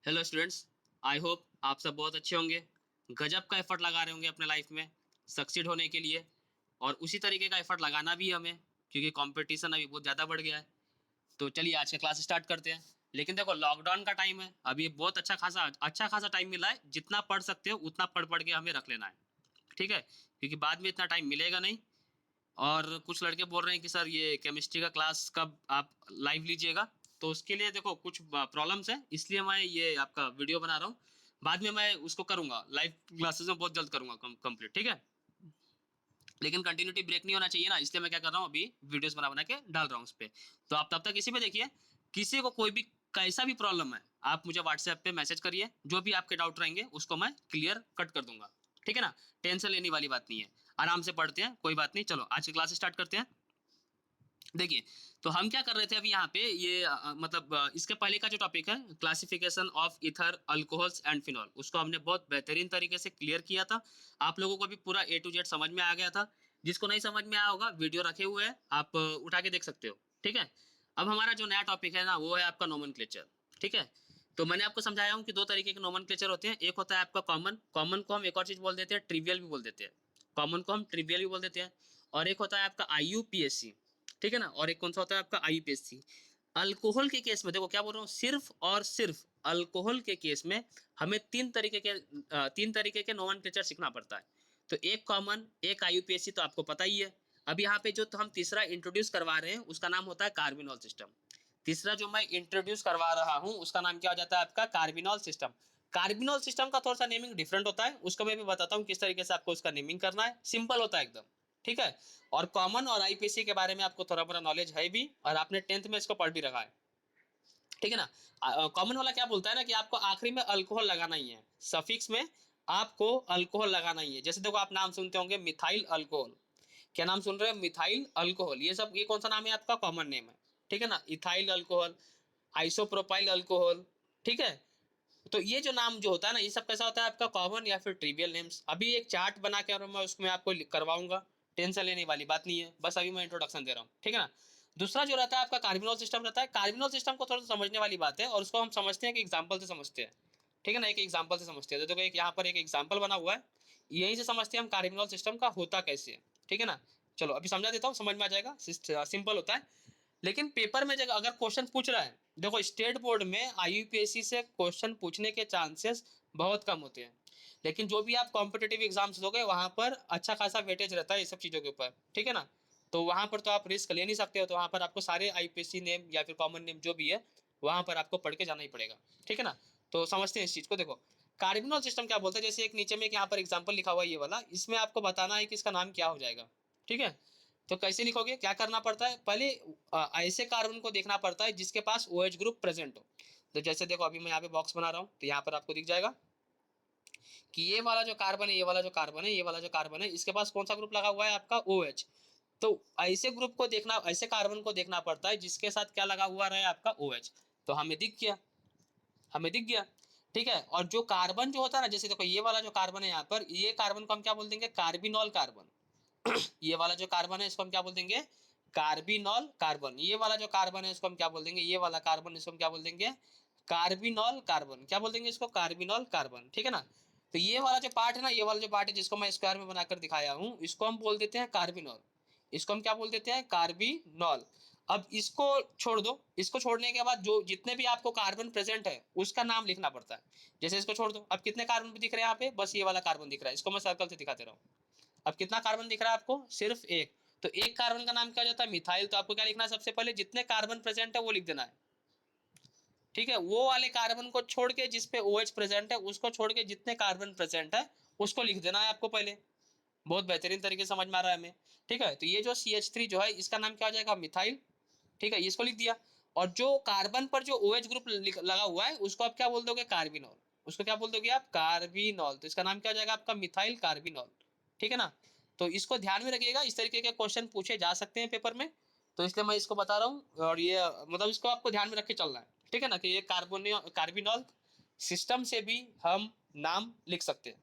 Hello students, I hope आप सब बहुत अच्छे होंगे। गजब का एफर्ट लगा रहे होंगे अपने लाइफ में सक्सीड होने के लिए, और उसी तरीके का एफर्ट लगाना भी है हमें, क्योंकि कंपटीशन अभी बहुत ज़्यादा बढ़ गया है। तो चलिए आज का क्लास स्टार्ट करते हैं। लेकिन देखो, लॉकडाउन का टाइम है, अभी बहुत अच्छा खासा टाइम मिला है। जितना पढ़ सकते हो उतना पढ़ पढ़ के हमें रख लेना है, ठीक है, क्योंकि बाद में इतना टाइम मिलेगा नहीं। और कुछ लड़के बोल रहे हैं कि सर ये केमिस्ट्री का क्लास कब आप लाइव लीजिएगा, तो उसके लिए देखो कुछ प्रॉब्लम्स है, इसलिए मैं ये आपका वीडियो बना रहा हूँ। बाद में मैं उसको करूँगा, लाइव क्लासेस में बहुत जल्द करूँगा कंप्लीट, ठीक है। लेकिन कंटिन्यूटी ब्रेक नहीं होना चाहिए ना, इसलिए मैं क्या कर रहा हूँ, अभी वीडियोस बना बना के डाल रहा हूँ उस पर। तो आप तब तक इसी पे देखिए। किसी को कोई भी कैसा भी प्रॉब्लम है, आप मुझे व्हाट्सएप पे मैसेज करिए, जो भी आपके डाउट रहेंगे उसको मैं क्लियर कट कर दूंगा, ठीक है ना। टेंशन लेने वाली बात नहीं है, आराम से पढ़ते हैं, कोई बात नहीं। चलो आज की क्लास स्टार्ट करते हैं। देखिए, तो हम क्या कर रहे थे अभी यहाँ पे, ये इसके पहले का जो टॉपिक है, classification of ether alcohols and phenol, उसको हमने बहुत बेहतरीन तरीके से क्लियर किया था। आप लोगों को भी पूरा ए टू जेड समझ में आ गया था। जिसको नहीं समझ में आया होगा, वीडियो रखे हुए हैं, आप उठा के देख सकते हो, ठीक है। अब हमारा जो नया टॉपिक है ना, वो है आपका नोमेनक्लेचर, ठीक है। तो मैंने आपको समझाया हूँ कि दो तरीके के नोमेनक्लेचर होते हैं। एक होता है आपका कॉमन, कॉमन को हम एक और चीज बोल देते हैं, ट्रिवियल भी बोल देते हैं। कॉमन को हम ट्रिवियल भी बोल देते हैं। और एक होता है आपका IUPAC, ठीक है ना। और एक कौन सा होता है आपका IUPAC। अल्कोहल के केस में देखो क्या बोल रहा हूँ, सिर्फ और सिर्फ अल्कोहल के केस में हमें तीन तरीके के नोमेनक्लेचर सीखना पड़ता है। तो एक कॉमन, एक IUPAC, तो आपको पता ही है। अब यहाँ पे जो तो हम तीसरा इंट्रोड्यूस करवा रहे हैं, उसका नाम होता है कार्बिनॉल सिस्टम। तीसरा जो मैं इंट्रोड्यूस करवा रहा हूँ, उसका नाम क्या हो जाता है आपका, कार्बिनॉल सिस्टम। कार्बिनॉल सिस्टम का थोड़ा सा नेमिंग डिफरेंट होता है, उसको मैं भी बताता हूँ किस तरीके से आपको उसका नेमिंग करना है। सिंपल होता है एकदम, ठीक है। और कॉमन और IPC के बारे में आपको थोड़ा बहुत नॉलेज है भी, और आपने 10th में इसको पढ़ भी रखा है, ठीक है ना। कॉमन वाला क्या बोलता है ना, कि आपको आखिरी में अल्कोहल लगाना ही है, सफिक्स में आपको अल्कोहल लगाना ही है। जैसे देखो, आप नाम सुनते होंगे मिथाइल अल्कोहल। क्या नाम सुन रहे हैं, मिथाइल अल्कोहल। ये सब, ये कौन सा नाम है आपका, कॉमन नेम है, ठीक है ना। इथाइल अल्कोहल, आइसोप्रोपाइल अल्कोहल, ठीक है। तो ये जो नाम जो होता है ना, ये सब कैसा होता है आपका, कॉमन या फिर ट्रिवियल नेम्स। अभी एक चार्ट बना के और मैं उसमें आपको करवाऊंगा, टेंशन लेने वाली बात नहीं है, बस अभी मैं इंट्रोडक्शन दे रहा हूँ, ठीक है ना। दूसरा जो रहता है आपका कार्बिनॉल सिस्टम रहता है। कार्बिनॉल सिस्टम को थोड़ा सा समझने वाली बात है, और उसको हम समझते हैं कि एग्जाम्पल से समझते हैं, ठीक है ना। एक एग्जाम्पल से समझते हैं। तो देखो, एक यहाँ पर एक एग्जाम्पल बना हुआ है, यहीं से समझते हैं हम कार्बिनॉल सिस्टम का होता कैसे है, ठीक है ना। चलो अभी समझा देता हूँ, समझ में आ जाएगा, सिंपल होता है। लेकिन पेपर में जगह अगर क्वेश्चन पूछ रहा है, देखो स्टेट बोर्ड में IUPAC से क्वेश्चन पूछने के चांसेस बहुत कम होते हैं। लेकिन जो भी आप कॉम्पिटेटिव एग्जाम्स दोगे, वहां पर अच्छा खासा वेटेज रहता है ये सब चीज़ों के ऊपर, ठीक है ना। तो वहां पर तो आप रिस्क ले नहीं सकते हो, तो वहां पर आपको सारे IUPAC नेम या फिर कॉमन नेम जो भी है, वहां पर आपको पढ़ के जाना ही पड़ेगा, ठीक है ना। तो समझते हैं इस चीज़ को। देखो, कार्बिनॉल सिस्टम क्या बोलता है, जैसे एक नीचे में एक यहाँ पर एग्जाम्पल लिखा हुआ है ये वाला, इसमें आपको बताना है कि इसका नाम क्या हो जाएगा, ठीक है। तो कैसे लिखोगे, क्या करना पड़ता है, पहले ऐसे कार्बन को देखना पड़ता है जिसके पास OH ग्रुप प्रेजेंट हो। तो जैसे देखो, अभी मैं यहाँ पे बॉक्स बना रहा हूँ, तो यहाँ पर आपको दिख जाएगा कि ये वाला जो कार्बन है, ये वाला जो कार्बन है, ये वाला जो कार्बन है, इसके पास कौन सा ग्रुप लगा हुआ है आपका, OH। तो ऐसे ग्रुप को देखना, ऐसे कार्बन को देखना पड़ता है जिसके साथ क्या लगा हुआ रहे आपका, OH। तो हमें दिख गया, हमें दिख गया, ठीक है। और जो कार्बन जो होता है ना, जैसे देखो ये वाला जो कार्बन है यहाँ पर, ये कार्बन को हम क्या बोल देंगे, कार्बिनॉल कार्बन। ये वाला जो कार्बन है, इसको हम क्या बोल देंगे, कार्बिनॉल कार्बन। ये वाला जो कार्बन है, इसको हम क्या बोल देंगे, ये वाला कार्बन, इसको हम क्या बोल देंगे, कार्बिनॉल कार्बन। क्या बोल देंगे इसको, कार्बिनॉल कार्बन, ठीक है ना। तो ये वाला जो पार्ट है ना, ये वाला जो पार्ट है जिसको मैं स्क्वायर में बनाकर दिखाया हूँ, इसको हम बोल देते हैं कार्बिनॉल। इसको हम क्या बोल देते हैं, कार्बिनॉल। अब इसको छोड़ दो, इसको छोड़ने के बाद जो जितने भी आपको कार्बन प्रेजेंट है, उसका नाम लिखना पड़ता है। जैसे इसको छोड़ दो, अब कितने कार्बन दिख रहे हैं यहाँ पे, बस ये वाला कार्बन दिख रहा है, इसको मैं सर्कल से दिखाते रहा हूँ। अब कितना कार्बन दिख रहा है आपको, सिर्फ एक। तो एक कार्बन का नाम क्या हो जाता है, मिथाइल। तो आपको क्या लिखना है, सबसे पहले जितने कार्बन प्रेजेंट है वो लिख देना है, ठीक है। वो वाले कार्बन को छोड़ के, जिसपे OH प्रेजेंट है उसको छोड़ के, जितने कार्बन प्रेजेंट है उसको लिख देना है आपको पहले। बहुत बेहतरीन तरीके से समझ में आ रहा है हमें, ठीक है। तो ये जो CH3 जो है, इसका नाम क्या हो जाएगा, मिथाइल, ठीक है, इसको लिख दिया। और जो कार्बन पर जो OH ग्रुप लगा हुआ है, उसको आप क्या बोल दोगे, कार्बिनॉल। उसको क्या बोल दोगे आप, कार्बिनॉल। तो इसका नाम क्या हो जाएगा आपका, मिथाइल कार्बिनॉल, ठीक है ना। तो इसको ध्यान में रखिएगा, इस तरीके के क्वेश्चन पूछे जा सकते हैं पेपर में, तो इसलिए मैं इसको बता रहा हूँ। और ये इसको आपको ध्यान में रख के चलना है, ठीक है ना, कि ये कार्बिनॉल सिस्टम से भी हम नाम लिख सकते हैं,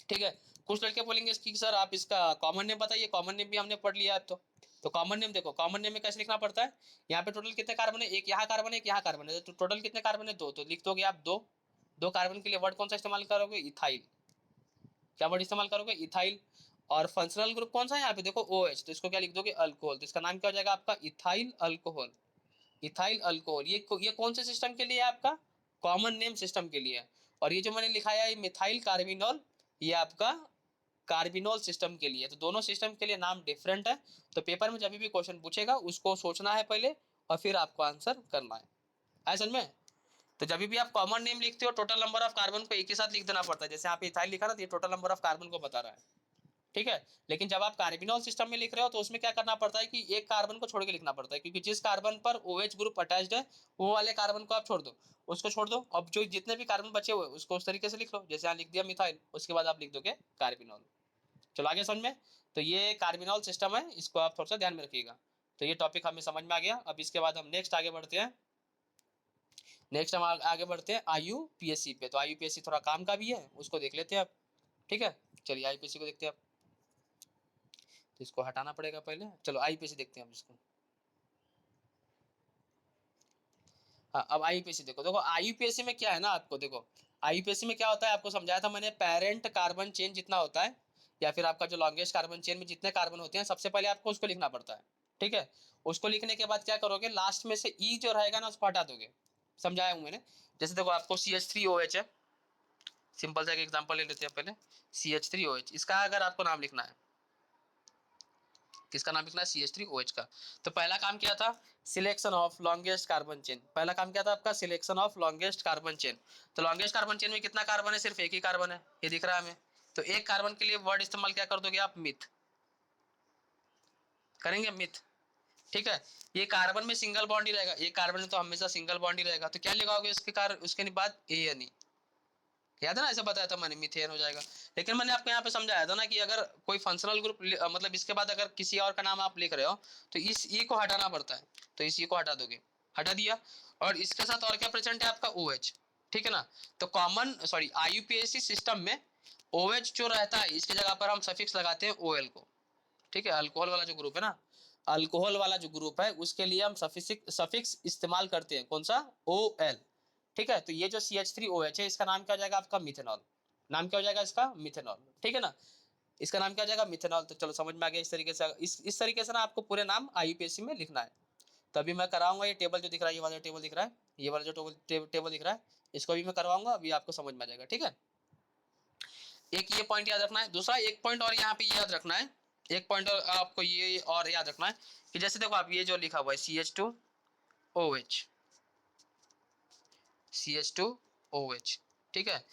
ठीक है। कुछ लड़के बोलेंगे कि सर आप इसका कॉमन नेम बताइए, कॉमन नेम भी हमने पढ़ लिया है अब तो। तो कॉमन नेम देखो, कॉमन नेम में कैसे लिखना पड़ता है, यहाँ पे टोटल कितने कार्बन है, एक यहाँ कार्बन है, एक यहाँ कार्बन है, तो टोटल कितने कार्बन है, दो, तो लिख दोगे आप दो। दो कार्बन के लिए वर्ड कौन सा इस्तेमाल करोगे, इथाइल। क्या वर्ड इस्तेमाल करोगे, इथाइल। और फंक्शनल ग्रुप कौन सा है यहाँ पे देखो OH, तो इसको क्या लिख दोगे, अल्कोहल, तो इसका नाम क्या हो जाएगा आपका, इथाइल अल्कोहल। इथाइल अल्कोहल, ये कौन से सिस्टम के लिए है आपका, कॉमन नेम सिस्टम के लिए है। और ये जो मैंने लिखाया है मिथाइल कार्बिनोल, ये आपका कार्बिनोल सिस्टम के लिए। तो दोनों सिस्टम के लिए नाम डिफरेंट है। तो पेपर में जब भी क्वेश्चन पूछेगा उसको सोचना है पहले और फिर आपको आंसर करना है समझ में। तो जब भी आप कॉमन नेम लिखते हो टोटल नंबर ऑफ कार्बन को एक ही साथ लिख देना पड़ता है, जैसे आप इथाइल लिखा ना तो ये टोटल नंबर ऑफ कार्बन को बता रहा है, ठीक है। लेकिन जब आप कार्बिनोल सिस्टम में लिख रहे हो तो उसमें क्या करना पड़ता है कि एक कार्बन को छोड़ के लिखना पड़ता है, क्योंकि जिस कार्बन पर OH ग्रुप अटैच्ड है वो वाले कार्बन को आप छोड़ दो, उसको छोड़ दो। अब जो जितने भी कार्बन बचे हुए उसको उस तरीके से लिख लो, जैसे यहाँ लिख दिया मिथाइल, उसके बाद आप लिख दोगे कार्बिनोल। चलो आगे समझ में। तो ये कार्बिनोल सिस्टम है, इसको आप थोड़ा सा ध्यान में रखिएगा। तो ये टॉपिक हमें समझ में आ गया। अब इसके बाद हम नेक्स्ट आगे बढ़ते हैं। नेक्स्ट हम आगे बढ़ते हैं IUPAC पे। तो IUPAC थोड़ा काम का भी है, उसको देख लेते हैं आप, ठीक है। चलिए IUPAC को देखते हैं आप, तो इसको हटाना पड़ेगा पहले। चलो IUPAC देखते हैं हम इसको। हाँ, अब IUPAC देखो, देखो IUPAC में क्या है ना, आपको देखो IUPAC में क्या होता है, आपको समझाया था मैंने, पेरेंट कार्बन चेन जितना होता है या फिर आपका जो लॉन्गेस्ट कार्बन चेन में जितने कार्बन होते हैं सबसे पहले आपको उसको लिखना पड़ता है, ठीक है। उसको लिखने के बाद क्या करोगे, लास्ट में से E जो रहेगा ना उसको हटा दोगे, समझाया हूँ मैंने। जैसे देखो आपको CH3OH है, सिंपल सा एक एग्जांपल ले लेते हैं पहले। CH3OH, इसका अगर आपको नाम लिखना है, किसका नाम लिखना है, CH3OH का। तो पहला काम क्या था, selection of longest carbon chain. पहला काम क्या था आपका, selection of longest carbon chain. तो लॉन्गेस्ट कार्बन चेन में कितना कार्बन है, सिर्फ एक ही कार्बन है, ये दिख रहा है हमें। तो एक कार्बन के लिए वर्ड इस्तेमाल क्या कर दोगे आप, मिथ करेंगे, मिथ, ठीक है। ये कार्बन में सिंगल बॉन्ड ही रहेगा, एक कार्बन में तो हमेशा सिंगल बॉन्ड ही रहेगा, तो क्या लगाओगे उसके उसके बाद ANE, याद है ना, ऐसा बताया था मैंने, मीथेन हो जाएगा। लेकिन मैंने आपको यहाँ पे समझाया था ना कि अगर कोई फंक्शनल ग्रुप मतलब इसके बाद अगर किसी और का नाम आप लिख रहे हो तो इस E को हटाना पड़ता है, तो इस E को हटा दोगे, हटा दिया। और इसके साथ और क्या प्रेजेंट है आपका, OH, ठीक है ना। तो कॉमन सॉरी IUPAC सिस्टम में OH जो रहता है इसकी जगह पर हम सफिक्स लगाते हैं OL को, ठीक है। अल्कोहल वाला जो ग्रुप है ना, अल्कोहल वाला जो ग्रुप है उसके लिए हम सफिक्स इस्तेमाल करते हैं, कौन सा, OL, ठीक है। तो ये जो CH3OH है इसका नाम क्या हो जाएगा आपका, मिथेनॉल। नाम क्या हो जाएगा इसका, मिथेनॉल, ठीक है ना। इसका नाम क्या हो जाएगा, मिथेनॉल। तो चलो समझ में आ गया। इस तरीके से इस तरीके से ना आपको पूरे नाम IUPAC में लिखना है। तभी मैं कराऊंगा, ये टेबल जो दिख रहा है, ये वाला टेबल दिख रहा है, ये वाला जो टेबल दिख रहा है, इसको भी मैं करवाऊंगा, अभी आपको समझ में आ जाएगा, ठीक है। एक ये पॉइंट याद रखना है। दूसरा एक पॉइंट और यहाँ पे याद रखना है, एक पॉइंट और आपको ये और याद रखना है कि जैसे देखो आप ये जो लिखा हुआ है CH2OH, CH2OH, ठीक है।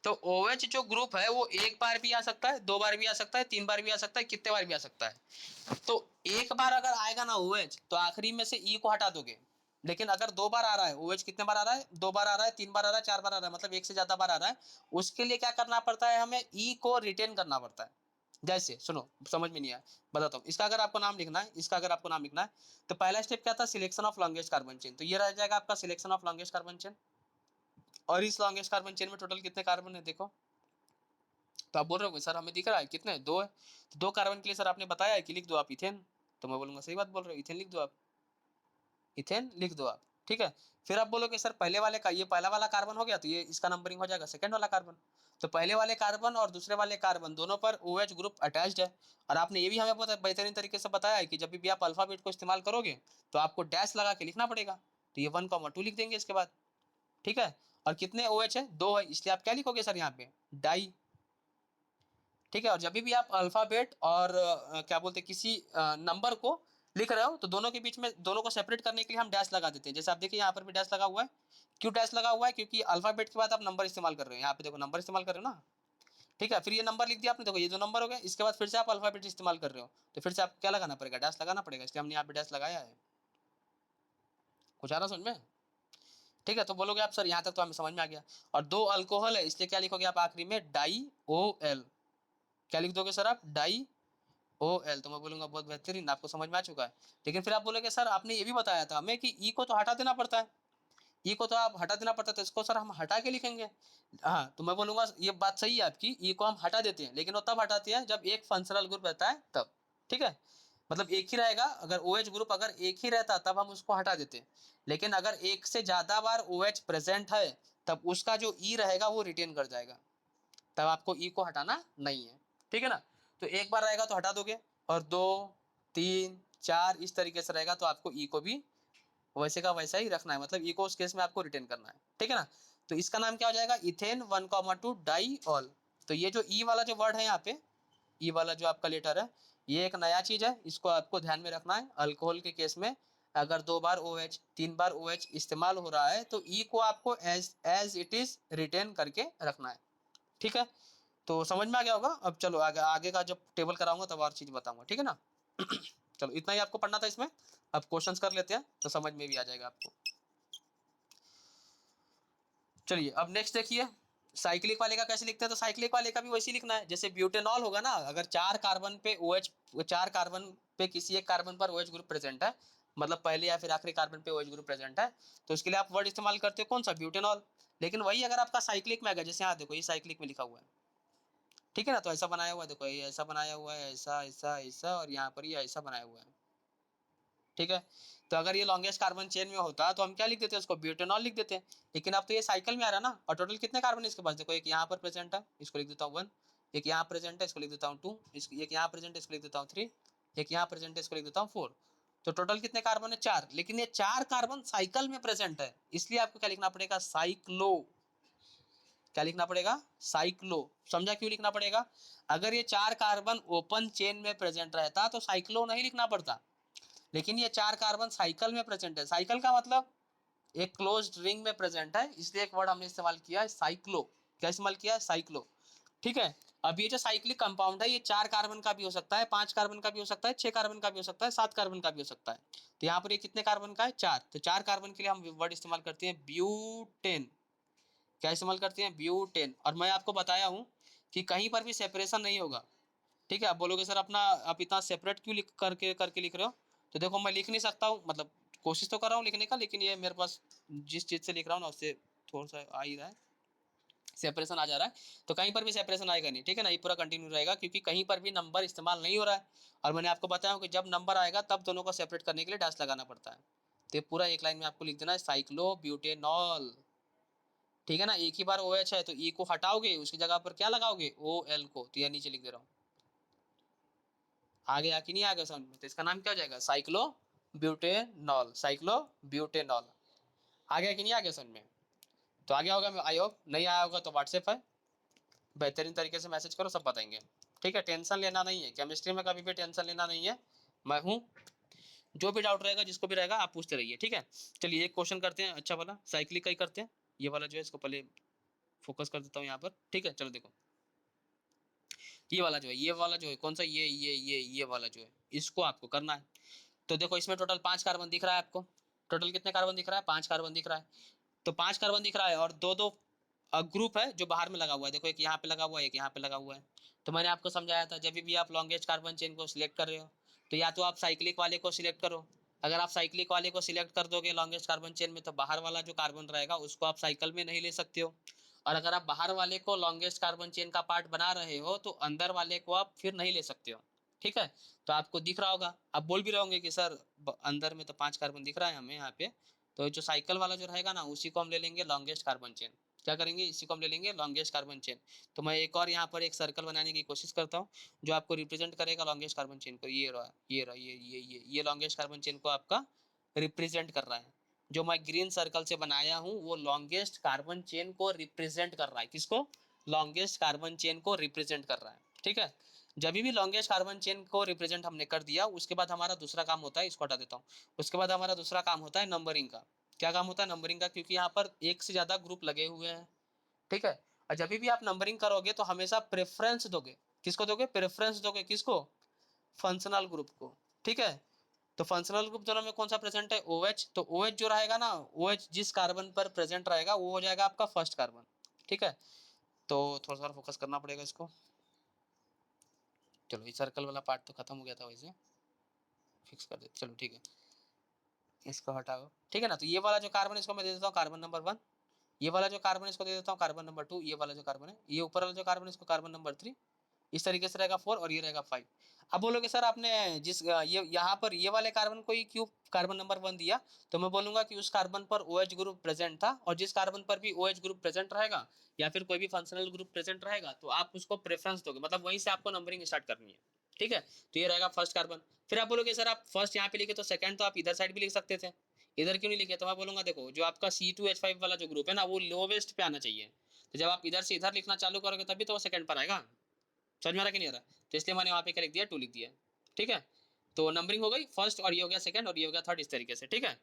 तो OH जो ग्रुप है वो एक बार भी आ सकता है, दो बार भी आ सकता है, तीन बार भी आ सकता है, कितने बार भी आ सकता है। तो एक बार अगर आएगा ना OH तो आखिरी में से E को हटा दोगे। लेकिन अगर दो बार आ रहा है, OH कितने बार आ रहा है, दो बार आ रहा है, तीन बार आ रहा है, चार बार आ रहा है, मतलब एक से ज्यादा बार आ रहा है, उसके लिए क्या करना पड़ता है, हमें E को रिटेन करना पड़ता है। जैसे सुनो, समझ में नहीं आया, बताता हूँ। इसका अगर आपको नाम लिखना है, इसका अगर आपको नाम लिखना है, तो पहला स्टेप क्या था, selection of longest carbon chain. तो ये रह जाएगा आपका selection of longest carbon chain. और इस लॉन्गेस्ट कार्बन चेन में टोटल कितने कार्बन है देखो। तो आप बोल रहे हो सर हमें दिख रहा है कितने, दो है। तो दो कार्बन के लिए सर आपने बताया है कि लिख दो आप इथेन, तो मैं बोलूंगा सही बात बोल रहे हो, इथेन लिख दो आप, इथेन लिख दो आप, ठीक है। फिर आप बोलोगे सर पहले वाले का, ये पहला वाला कार्बन हो गया तो ये इसका नंबरिंग हो जाएगा सेकंड वाला कार्बन। तो पहले वाले कार्बन और दूसरे वाले कार्बन दोनों पर OH ग्रुप अटैच्ड है। और आपने ये भी हमें बहुत बेहतरीन तरीके से बताया है कि जब भी आप अल्फाबेट को इस्तेमाल करोगे तो आपको डैश लगा के लिखना पड़ेगा। तो ये 1,2 लिख देंगे इसके बाद, ठीक है। और कितने OH है, दो है, इसलिए आप क्या लिखोगे सर यहाँ पे, डाई, ठीक है। और जब भी आप अल्फाबेट और क्या बोलते हैं किसी नंबर को लिख रहे हो तो दोनों के बीच में, दोनों को सेपरेट करने के लिए हम डैश लगा देते हैं। जैसे आप देखिए यहाँ पर भी डैश लगा हुआ है। क्यों डैश लगा हुआ है, क्योंकि अल्फाबेट के बाद आप नंबर इस्तेमाल कर रहे हो, यहाँ पे देखो नंबर इस्तेमाल कर रहे हो ना, ठीक है। फिर ये नंबर लिख दिया आपने, देखो ये दो नंबर हो गया, इसके बाद फिर से आप अल्फाबेट इस्तेमाल कर रहे हो, तो फिर से आप क्या लगाना पड़ेगा, डैश लगाना पड़ेगा, इसलिए हमने यहाँ पे डैश लगाया है। कुछ आ रहा समझ में, ठीक है। तो बोलोगे आप सर यहाँ तक तो हमें समझ में आ गया। और दो अल्कोहल है इसलिए क्या लिखोगे आप आखिरी में, डाई OL, क्या लिख दोगे सर आप, डाई OL। तो मैं बोलूंगा बहुत बेहतरीन, आपको समझ में आ चुका है। लेकिन फिर आप बोलोगे सर आपने ये भी बताया था हमें कि E को तो हटा देना पड़ता है, E को तो आप हटा देना पड़ता है, तो इसको सर हम हटा के लिखेंगे। हाँ, तो मैं बोलूंगा ये बात सही है आपकी, E को हम हटा देते हैं, लेकिन वो तब हटाते हैं जब एक फंक्शनल ग्रुप रहता है तब, ठीक है। मतलब एक ही रहेगा, अगर OH ग्रुप अगर एक ही रहता तब हम उसको हटा देते, लेकिन अगर एक से ज्यादा बार OH प्रेजेंट है तब उसका जो E रहेगा वो रिटेन कर जाएगा, तब आपको E को हटाना नहीं है, ठीक है ना। तो एक बार रहेगा तो हटा दोगे, और 2 3 4 इस तरीके से रहेगा तो आपको E को भी वैसे का वैसा ही रखना है, मतलब E को उस केस में आपको रिटेन करना है, ठीक है ना। तो इसका नाम क्या हो जाएगा, इथेन 1,2 डाईऑल। तो ये जो E वाला जो वर्ड है यहाँ पे, ई वाला जो आपका लेटर है, ये एक नया चीज है, इसको आपको ध्यान में रखना है। अल्कोहल के केस में अगर 2 बार OH 3 बार OH इस्तेमाल हो रहा है तो ई को आपको as as it is written करके रखना है, ठीक है। तो समझ में आ गया होगा। अब चलो आगे आगे का जब टेबल कराऊंगा तब और चीज बताऊंगा, ठीक है ना। चलो इतना ही आपको पढ़ना था इसमें, अब क्वेश्चंस कर लेते हैं तो समझ में भी आ जाएगा आपको। चलिए अब नेक्स्ट देखिए, साइक्लिक वाले का कैसे लिखते हैं। तो साइक्लिक वाले का भी वैसे लिखना है जैसे ब्यूटेनॉल होगा ना, अगर 4 कार्बन पे OH, 4 कार्बन पे किसी एक कार्बन पर OH ग्रुप प्रेजेंट है, मतलब पहले या फिर आखिरी कार्बन पे OH ग्रुप प्रेजेंट है, तो उसके लिए आप वर्ड इस्तेमाल करते हो कौन सा, ब्यूटेनॉल। लेकिन वही अगर आपका साइक्लिक में आ गया, जैसे यहाँ देखो ये साइक्लिक में लिखा हुआ है, ठीक है ना, तो ऐसा बनाया हुआ है, देखो ये ऐसा बनाया हुआ है, ऐसा ऐसा ऐसा, और यहाँ पर ये ऐसा बनाया हुआ है, ठीक है। तो अगर ये लॉन्गेस्ट कार्बन चेन में होता तो हम क्या लिख देते हैं, उसको ब्यूटेनॉल लिख देते हैं। लेकिन अब तो ये साइकिल में आ रहा है ना, और टोटल कितने कार्बन है इसके पास, देखो एक यहाँ पर प्रेजेंट है, इसको लिख देता हूँ 1, एक यहाँ प्रेजेंट है, इसको लिख देता हूँ 2, एक यहाँ प्रेजेंट है, इसको लिख देता हूँ 3, एक यहाँ प्रेजेंट है, इसको लिख देता हूँ 4। तो टोटल कितने कार्बन है, 4। लेकिन ये 4 कार्बन साइकिल में प्रेजेंट है, इसलिए आपको क्या लिखना पड़ेगा, साइक्लो। क्या लिखना पड़ेगा, साइक्लो। समझा क्यों लिखना पड़ेगा, अगर ये 4 कार्बन ओपन चेन में प्रेजेंट रहता तो साइक्लो नहीं लिखना पड़ता, लेकिन ये 4 कार्बन साइकिल में प्रेजेंट है। साइकिल का मतलब एक क्लोज्ड रिंग में प्रेजेंट है, इसलिए एक वर्ड हमने इस्तेमाल किया है साइक्लो। क्या इस्तेमाल किया है, साइक्लो, ठीक है। अब ये जो साइक्लिक कंपाउंड है ये 4 कार्बन का भी हो सकता है, 5 कार्बन का भी हो सकता है, 6 कार्बन का भी हो सकता है, 7 कार्बन का भी हो सकता है। तो यहाँ पर ये कितने कार्बन का है, 4। तो 4 कार्बन के लिए हम वर्ड इस्तेमाल करते हैं ब्यूटेन। क्या इस्तेमाल करते हैं, ब्यूटेन। और मैं आपको बताया हूँ कि कहीं पर भी सेपरेशन नहीं होगा, ठीक है। आप बोलोगे सर अपना आप इतना सेपरेट क्यों लिख करके करके लिख रहे हो, तो देखो मैं लिख नहीं सकता हूँ, मतलब कोशिश तो कर रहा हूँ लिखने का, लेकिन ये मेरे पास जिस चीज़ से लिख रहा हूँ ना उससे थोड़ा सा आ ही रहा है, सेपरेशन आ जा रहा है। तो कहीं पर भी सेपरेशन आएगा नहीं, ठीक है ना, ये पूरा कंटिन्यू रहेगा, क्योंकि कहीं पर भी नंबर इस्तेमाल नहीं हो रहा है। और मैंने आपको बताया कि जब नंबर आएगा तब दोनों को सेपरेट करने के लिए डैश लगाना पड़ता है। तो ये पूरा एक लाइन में आपको लिख देना है, साइक्लो ब्यूटेनॉल, ठीक है ना। एक ही बार OH है तो E को हटाओगे, उसकी जगह पर क्या लगाओगे, OL को। तो यह नीचे लिख दे रहा हूँ, आगे आके नहीं आ गया समझ में, तो इसका नाम क्या हो जाएगा, साइक्लो ब्यूटेनॉल, साइक्लो ब्यूटेनॉल। आ गया कि नहीं आ गया समझ में, तो आ गया होगा, आई होप। नहीं आया होगा तो व्हाट्सएप है, बेहतरीन तरीके से मैसेज करो, सब बताएंगे, ठीक है। टेंशन लेना नहीं है, केमिस्ट्री में कभी भी टेंशन लेना नहीं है, मैं हूँ। जो भी डाउट रहेगा जिसको भी रहेगा आप पूछते रहिए, ठीक है। चलिए एक क्वेश्चन करते हैं अच्छा वाला, साइक्लिक का ही करते हैं। ये वाला जो है इसको पहले फोकस कर देता हूँ यहाँ पर, ठीक है। चलो देखो ये वाला जो है, ये वाला जो है कौन सा, ये वाला जो है, इसको आपको करना है। तो देखो इसमें टोटल 5 कार्बन दिख रहा है आपको, टोटल कितने कार्बन दिख रहा है, 5 कार्बन दिख रहा है। तो 5 कार्बन दिख रहा है और दो दो ग्रुप है जो बाहर में लगा हुआ है, देखो एक यहाँ पे लगा हुआ है, एक यहाँ पे लगा हुआ है। तो मैंने आपको समझाया था जब भी आप लॉन्गेस्ट कार्बन चेन को सिलेक्ट कर रहे हो तो या तो आप साइक्लिक वाले को सिलेक्ट करो। अगर आप साइक्लिक वाले को सिलेक्ट कर दोगे लॉन्गेस्ट कार्बन चेन में तो बाहर वाला जो कार्बन रहेगा उसको आप साइकिल में नहीं ले सकते हो। और अगर आप बाहर वाले को लॉन्गेस्ट कार्बन चेन का पार्ट बना रहे हो तो अंदर वाले को आप फिर नहीं ले सकते हो, ठीक है। तो आपको दिख रहा होगा, आप बोल भी रहे होंगे कि सर अंदर में तो 5 कार्बन दिख रहा है हमें यहाँ पे, तो जो साइकिल वाला जो रहेगा ना उसी को हम ले लेंगे लॉन्गेस्ट कार्बन चेन। क्या करेंगे, इसी को हम ले लेंगे लॉन्गेस्ट कार्बन चेन। तो मैं एक और यहाँ पर एक सर्कल बनाने की कोशिश करता हूँ जो आपको रिप्रेजेंट करेगा लॉन्गेस्ट कार्बन चेन को। ये रहा, ये रहा, ये लॉन्गेस्ट कार्बन चेन को आपका रिप्रेजेंट कर रहा है। जो मैं ग्रीन सर्कल से बनाया हूँ वो लॉन्गेस्ट कार्बन चेन को रिप्रेजेंट कर रहा है, किसको, लॉन्गेस्ट कार्बन चेन को रिप्रेजेंट कर रहा है, ठीक है। जब भी लॉन्गेस्ट कार्बन चेन को रिप्रेजेंट हमने कर दिया उसके बाद हमारा दूसरा काम होता है, इसको हटा देता हूँ, उसके बाद हमारा दूसरा काम होता है नंबरिंग का। क्या काम होता है नंबरिंग का, क्योंकि यहाँ पर एक से ज्यादा ग्रुप लगे हुए हैं, ठीक है। और जब भी आप नंबरिंग करोगे तो हमेशा प्रेफरेंस दोगे, किसको दोगे, प्रेफरेंस दोगे, किसको, फंक्शनल ग्रुप को, ठीक है। तो फंक्शनल ग्रुप दोनों में कौन सा प्रेजेंट है, OH। तो OH जो रहेगा ना, OH जिस कार्बन पर प्रेजेंट रहेगा वो हो जाएगा आपका फर्स्ट कार्बन, ठीक है। तो थोड़ा सा फोकस करना पड़ेगा इसको। चलो ये सर्कल वाला पार्ट तो खत्म हो गया था, वैसे फिक्स कर देते, चलो ठीक है, इसको हटाओ, ठीक है ना। तो ये वाला जो कार्बन इसको मैं दे देता हूँ कार्बन नंबर 1, ये वाला जो कार्बन इसको दे देता हूँ कार्बन नंबर 2, ये वाला जो कार्बन है, ये ऊपर वाला जो कार्बन इसको कार्बन नंबर 3, इस तरीके से रहेगा 4 और ये रहेगा 5। अब बोलोगे सर आपने जिस ये यहाँ पर ये वाले कार्बन को ही क्यों कार्बन नंबर 1 दिया, तो मैं बोलूंगा कि उस कार्बन पर OH ग्रुप प्रेजेंट था, और जिस कार्बन पर भी OH ग्रुप प्रेजेंट रहेगा या फिर कोई भी फंक्शनल ग्रुप प्रेजेंट रहेगा तो आप उसको प्रेफरेंस दोगे, मतलब वहीं से आपको नंबरिंग स्टार्ट करनी है। ठीक है, तो ये रहेगा फर्स्ट कार्बन। फिर आप बोलोगे सर आप फर्स्ट यहाँ पे लिखे तो सेकंड तो आप इधर साइड भी लिख सकते थे, इधर क्यों नहीं लिखे, तो मैं बोलूंगा देखो जो आपका C2H5 वाला जो ग्रुप है ना वो लोवेस्ट पे आना चाहिए, तो जब आप इधर से इधर लिखना चालू करोगे तभी तो वो सेकंड पर आएगा। समझ में आ रहा कि नहीं आ रहा, तो इसलिए मैंने वहाँ पे क्या लिख दिया 2 लिख दिया। ठीक है, तो नंबरिंग हो गई फर्स्ट और ये हो गया सेकंड और ये हो गया थर्ड, इस तरीके से। ठीक है,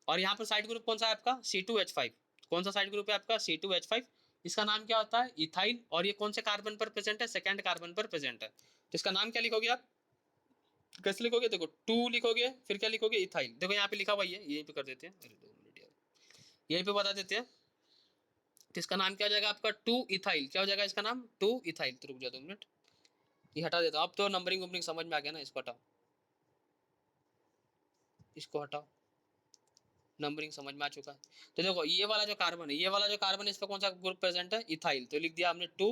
और यहाँ पर साइड ग्रुप कौन सा है आपका C2H5, कौन सा साइड ग्रुप है आपका C2H5, इसका नाम क्या होता है इथाइल, और ये कौन से कार्बन पर प्रेजेंट है सेकंड कार्बन पर प्रेजेंट है, तो इसका नाम क्या लिखोगे आप, कैसे लिखोगे, देखो 2 लिखोगे फिर क्या लिखोगे इथाइल, देखो यहाँ पे लिखा हुआ है यहीं पे कर देते हैं, अरे 2 मिनट यार, यहीं पे बता देते हैं, तो इसका नाम क्या हो जाएगा आपका 2 इथाइल, क्या हो जाएगा इसका नाम 2 इथाइल, तो रुक जाओ 2 मिनट, ये हटा देता हूँ, अब तो नंबरिंग वंबरिंग समझ में आ गया ना, इसको हटाओ, इसको हटाओ, नंबरिंग समझ में आ चुका है। तो देखो ये वाला जो कार्बन है, ये वाला जो कार्बन है इस पर कौन सा ग्रुप प्रेजेंट है इथाइल, तो लिख दिया हमने 2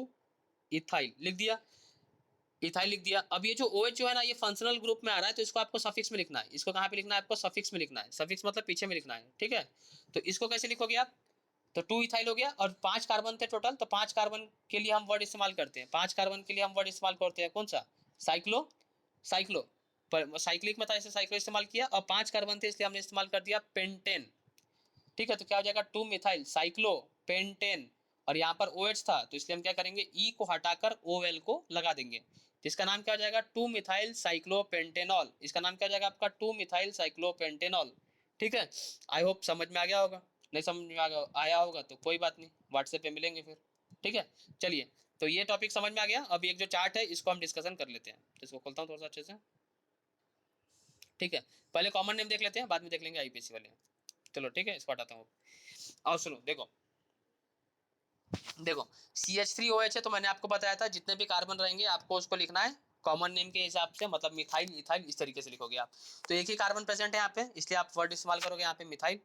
इथाइल, लिख दिया इथाइल लिख दिया। अब ये जो OH जो है ना ये फंक्शनल ग्रुप में आ रहा है तो इसको आपको सफिक्स में लिखना है, इसको कहाँ पे लिखना है आपको सफिक्स में लिखना है, सफिक्स मतलब पीछे में लिखना है। ठीक है, तो इसको कैसे लिखोगे आप, तो 2 इथाइल हो गया और 5 कार्बन थे टोटल, तो 5 कार्बन के लिए हम वर्ड इस्तेमाल करते हैं, 5 कार्बन के लिए हम वर्ड इस्तेमाल करते हैं कौन सा साइक्लो, साइक्लो पर साइक्लिक में था इससे साइक्लो इस्तेमाल किया, और 5 कार्बन थे इसलिए हमने इस्तेमाल कर दिया पेंटेन। ठीक है, तो क्या हो जाएगा 2 मिथाइल साइक्लो पेंटेन, और यहाँ पर OH था तो इसलिए हम क्या करेंगे E को हटाकर OL को लगा देंगे, तो इसका नाम क्या हो जाएगा 2 मिथाइल साइक्लोपेंटेनॉल, इसका नाम क्या हो जाएगा आपका 2 मिथाइल साइक्लोपेंटेनॉल। ठीक है, आई होप समझ में आ गया होगा, नहीं समझ में आया होगा तो कोई बात नहीं, व्हाट्सएप पे मिलेंगे फिर। ठीक है, चलिए, तो ये टॉपिक समझ में आ गया, अब एक जो चार्ट है इसको हम डिस्कशन कर लेते हैं, तो इसको खोलता हूँ थोड़ा सा अच्छे से। ठीक है, पहले कॉमन नेम देख लेते हैं, बाद में देख लेंगे IPC वाले। चलो ठीक है, इसको हटाता हूँ। और सुनो देखो देखो CH3OH है, तो मैंने आपको बताया था जितने भी कार्बन रहेंगे आपको उसको लिखना है कॉमन नेम के हिसाब से, मतलब मिथाइल इथाइल इस तरीके से लिखोगे आप, तो एक ही कार्बन प्रेजेंट है यहाँ पे इसलिए आप वर्ड इस्तेमाल करोगे यहाँ पे मिथाइल।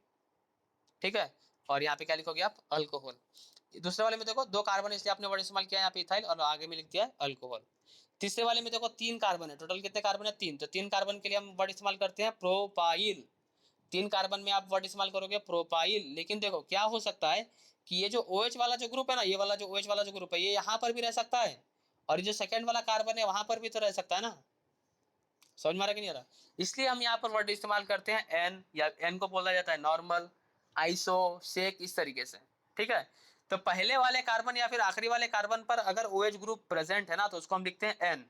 ठीक है, और यहाँ पे क्या लिखोगे आप अल्कोहल। दूसरे वाले में देखो 2 कार्बन इसलिए आपने वर्ड इस्तेमाल किया यहाँ पे इथाइल और आगे में लिख दिया है अल्कोहल। तीसरे वाले में देखो 3 कार्बन है, टोटल कितने कार्बन है 3, तो 3 कार्बन के लिए हम वर्ड इस्तेमाल करते हैं प्रोपाइल, 3 कार्बन में आप वर्ड इस्तेमाल करोगे प्रोपाइल। लेकिन देखो क्या हो सकता है कि ये जो OH वाला जो ग्रुप है ना, ये वाला जो OH वाला जो ग्रुप है ये यहाँ पर भी रह सकता है, और ये जो सेकंड वाला कार्बन है वहां पर भी तो रह सकता है ना, समझ में आ रहा कि नहीं आ रहा, इसलिए हम यहाँ पर वर्ड इस्तेमाल करते हैं N, या N को बोला जाता है नॉर्मल, आइसो, सेक, इस तरीके से। ठीक है, तो पहले वाले कार्बन या फिर आखिरी वाले कार्बन पर अगर OH ग्रुप प्रेजेंट है ना तो उसको हम लिखते हैं N,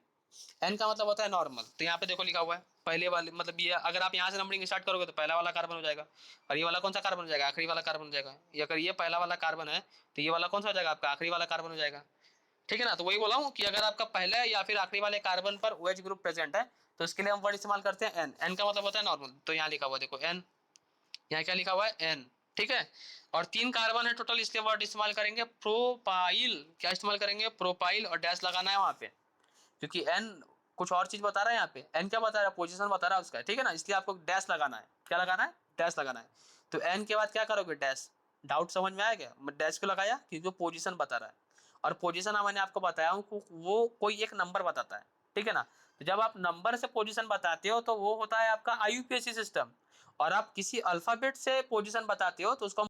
N का मतलब होता है नॉर्मल, तो यहाँ पे देखो लिखा हुआ है पहले वाले, मतलब ये अगर आप यहाँ से नंबरिंग स्टार्ट करोगे तो पहला वाला कार्बन हो जाएगा, और ये वाला कौन सा कार्बन हो जाएगा आखिरी वाला कार्बन हो जाएगा, ये अगर ये पहला वाला कार्बन है तो ये वाला कौन सा हो जाएगा आपका आखिरी वाला कार्बन हो जाएगा। ठीक है ना, तो वही बोला हूँ कि अगर आपका पहले या फिर आखिरी वाले कार्बन पर OH ग्रुप प्रेजेंट है तो इसके लिए हम वर्ड इस्तेमाल करते हैं N, N का मतलब होता है नॉर्मल, तो यहाँ लिखा हुआ देखो N, यहाँ क्या लिखा हुआ है N। ठीक है, और 3 कार्बन है टोटल इसलिए वर्ड इस्तेमाल करेंगे प्रोपाइल, क्या इस्तेमाल करेंगे प्रोपाइल, और डैश लगाना है वहाँ पे क्योंकि N कुछ और चीज बता रहा है यहाँ पे, N क्या बता रहा है पोजीशन बता रहा है उसका। ठीक है ना, इसलिए आपको डैश लगाना है, क्या लगाना है डैश लगाना है, तो N के बाद क्या करोगे डैश, डाउट समझ में आया क्या, मैं डैश क्यों लगाया क्योंकि वो पोजीशन बता रहा है, और पोजीशन मैंने आपको बताया हूँ वो कोई एक नंबर बताता है। ठीक है ना, तो जब आप नंबर से पोजीशन बताते हो तो वो होता है आपका IUPAC सिस्टम, और आप किसी अल्फाबेट से पोजीशन बताते हो तो उसको